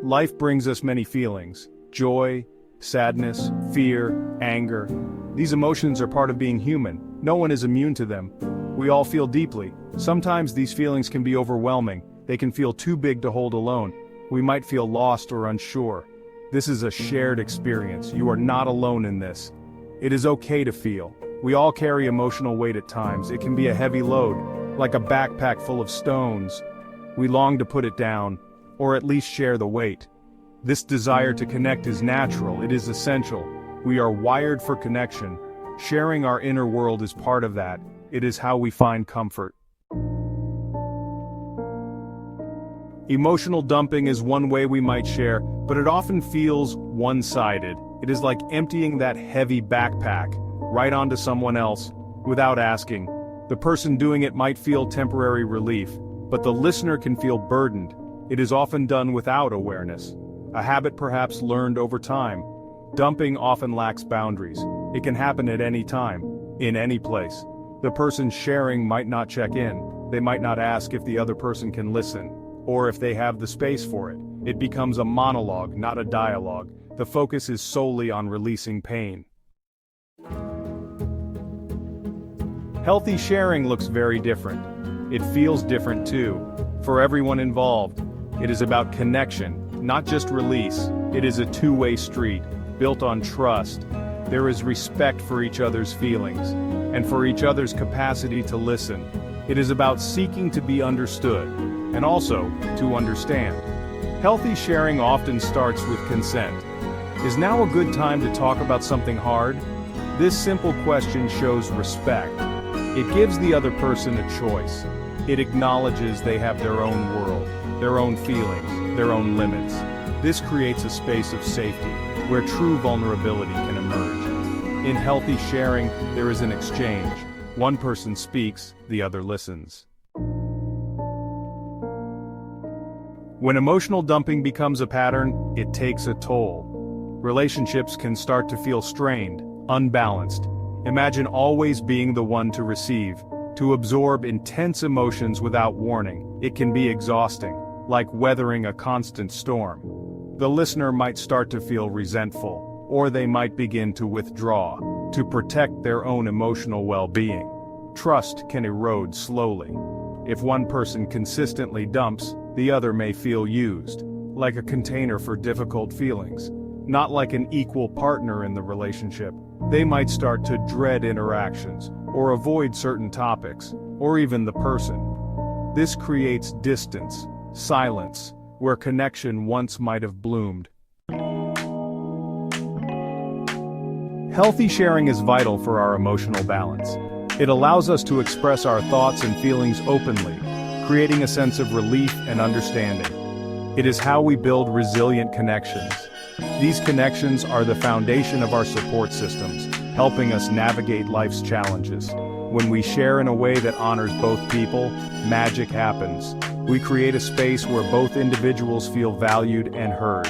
Life brings us many feelings: joy, sadness, fear, anger. These emotions are part of being human. No one is immune to them. We all feel deeply. Sometimes these feelings can be overwhelming. They can feel too big to hold alone. We might feel lost or unsure. This is a shared experience. You are not alone in this. It is okay to feel. We all carry emotional weight at times. It can be a heavy load, like a backpack full of stones. We long to put it down, or at least share the weight. This desire to connect is natural. It is essential. We are wired for connection. Sharing our inner world is part of that. It is how we find comfort. Emotional dumping is one way we might share, but it often feels one-sided. It is like emptying that heavy backpack right onto someone else without asking. The person doing it might feel temporary relief, but the listener can feel burdened. It is often done without awareness, a habit perhaps learned over time. Dumping often lacks boundaries. It can happen at any time, in any place. The person sharing might not check in. They might not ask if the other person can listen, or if they have the space for it. It becomes a monologue, not a dialogue. The focus is solely on releasing pain. Healthy sharing looks very different. It feels different too, for everyone involved. It is about connection, not just release. It is a two-way street, built on trust. There is respect for each other's feelings, and for each other's capacity to listen. It is about seeking to be understood, and also to understand. Healthy sharing often starts with consent. Is now a good time to talk about something hard? This simple question shows respect. It gives the other person a choice. It acknowledges they have their own world, their own feelings, their own limits. This creates a space of safety, where true vulnerability can emerge. In healthy sharing, there is an exchange. One person speaks, the other listens. When emotional dumping becomes a pattern, it takes a toll. Relationships can start to feel strained, unbalanced. Imagine always being the one to receive, to absorb intense emotions without warning. It can be exhausting, like weathering a constant storm. The listener might start to feel resentful, or they might begin to withdraw, to protect their own emotional well-being. Trust can erode slowly. If one person consistently dumps, the other may feel used, like a container for difficult feelings, not like an equal partner in the relationship. They might start to dread interactions, or avoid certain topics, or even the person. This creates distance, silence, where connection once might have bloomed. Healthy sharing is vital for our emotional balance. It allows us to express our thoughts and feelings openly, creating a sense of relief and understanding. It is how we build resilient connections. These connections are the foundation of our support systems, helping us navigate life's challenges. When we share in a way that honors both people, magic happens. We create a space where both individuals feel valued and heard.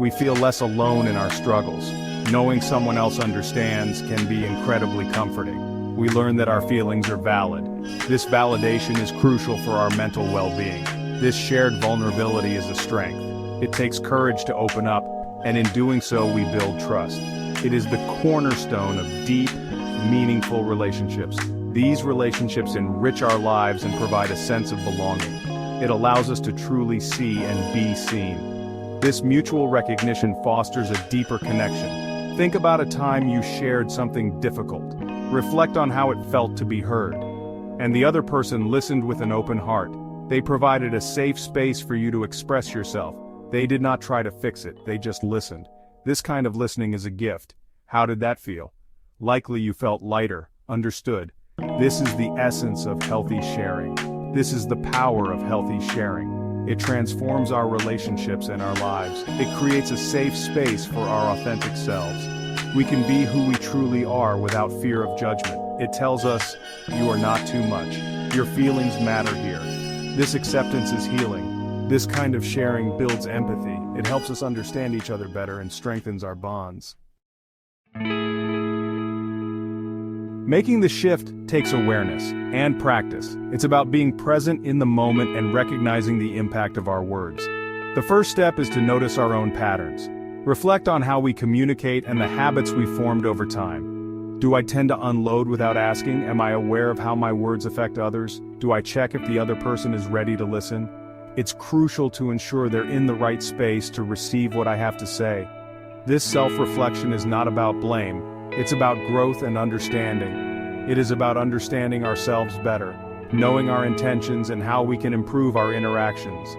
We feel less alone in our struggles. Knowing someone else understands can be incredibly comforting. We learn that our feelings are valid. This validation is crucial for our mental well-being. This shared vulnerability is a strength. It takes courage to open up, and in doing so we build trust. It is the cornerstone of deep, meaningful relationships. These relationships enrich our lives and provide a sense of belonging. It allows us to truly see and be seen. This mutual recognition fosters a deeper connection. Think about a time you shared something difficult. Reflect on how it felt to be heard. And the other person listened with an open heart. They provided a safe space for you to express yourself. They did not try to fix it, they just listened. This kind of listening is a gift. How did that feel? Likely you felt lighter, understood. This is the essence of healthy sharing. This is the power of healthy sharing. It transforms our relationships and our lives. It creates a safe space for our authentic selves. We can be who we truly are without fear of judgment. It tells us, you are not too much. Your feelings matter here. This acceptance is healing. This kind of sharing builds empathy. It helps us understand each other better and strengthens our bonds. Making the shift takes awareness and practice. It's about being present in the moment and recognizing the impact of our words. The first step is to notice our own patterns. Reflect on how we communicate and the habits we formed over time. Do I tend to unload without asking? Am I aware of how my words affect others? Do I check if the other person is ready to listen? It's crucial to ensure they're in the right space to receive what I have to say. This self-reflection is not about blame. It's about growth and understanding. It is about understanding ourselves better, knowing our intentions and how we can improve our interactions.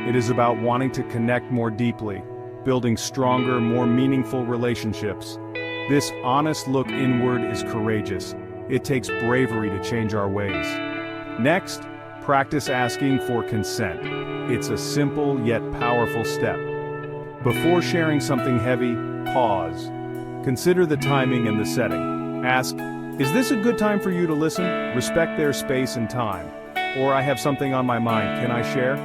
It is about wanting to connect more deeply, building stronger, more meaningful relationships. This honest look inward is courageous. It takes bravery to change our ways. Next, practice asking for consent. It's a simple yet powerful step. Before sharing something heavy, pause. Consider the timing and the setting. Ask, is this a good time for you to listen? Respect their space and time. Or I have something on my mind, can I share?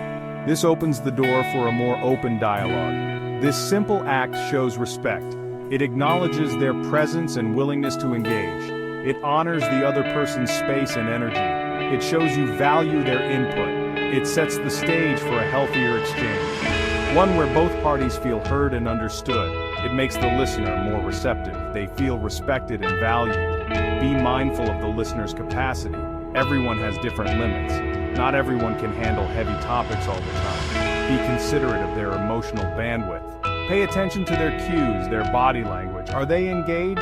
This opens the door for a more open dialogue. This simple act shows respect. It acknowledges their presence and willingness to engage. It honors the other person's space and energy. It shows you value their input. It sets the stage for a healthier exchange. One where both parties feel heard and understood. It makes the listener more receptive. They feel respected and valued. Be mindful of the listener's capacity. Everyone has different limits. Not everyone can handle heavy topics all the time. Be considerate of their emotional bandwidth. Pay attention to their cues, their body language. Are they engaged?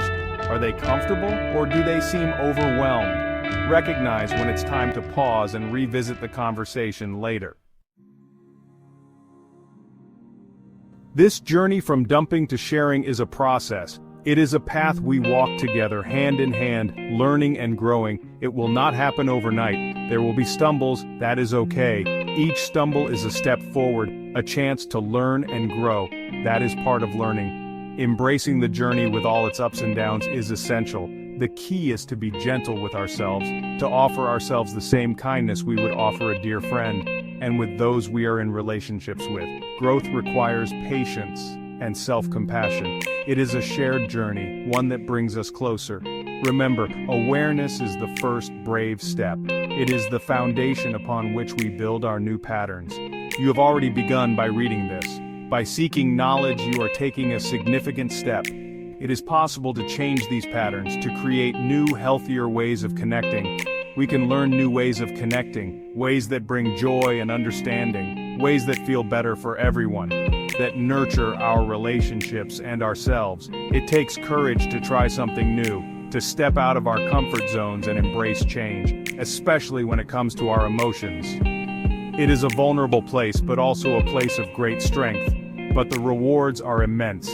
Are they comfortable? Or do they seem overwhelmed? Recognize when it's time to pause and revisit the conversation later. This journey from dumping to sharing is a process. It is a path we walk together, hand in hand, learning and growing. It will not happen overnight. There will be stumbles, that is okay. Each stumble is a step forward, a chance to learn and grow. That is part of learning. Embracing the journey with all its ups and downs is essential. The key is to be gentle with ourselves, to offer ourselves the same kindness we would offer a dear friend, and with those we are in relationships with. Growth requires patience and self-compassion. It is a shared journey, one that brings us closer. Remember, awareness is the first brave step. It is the foundation upon which we build our new patterns. You have already begun by reading this. By seeking knowledge, you are taking a significant step. It is possible to change these patterns, to create new, healthier ways of connecting. We can learn new ways of connecting, ways that bring joy and understanding, ways that feel better for everyone, that nurture our relationships and ourselves. It takes courage to try something new, to step out of our comfort zones and embrace change, especially when it comes to our emotions. It is a vulnerable place, but also a place of great strength. But the rewards are immense.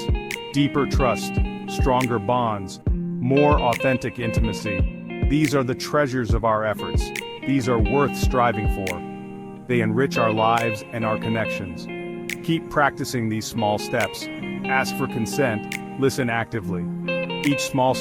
Deeper trust, stronger bonds, more authentic intimacy. These are the treasures of our efforts. These are worth striving for. They enrich our lives and our connections. Keep practicing these small steps. Ask for consent, listen actively. Each small step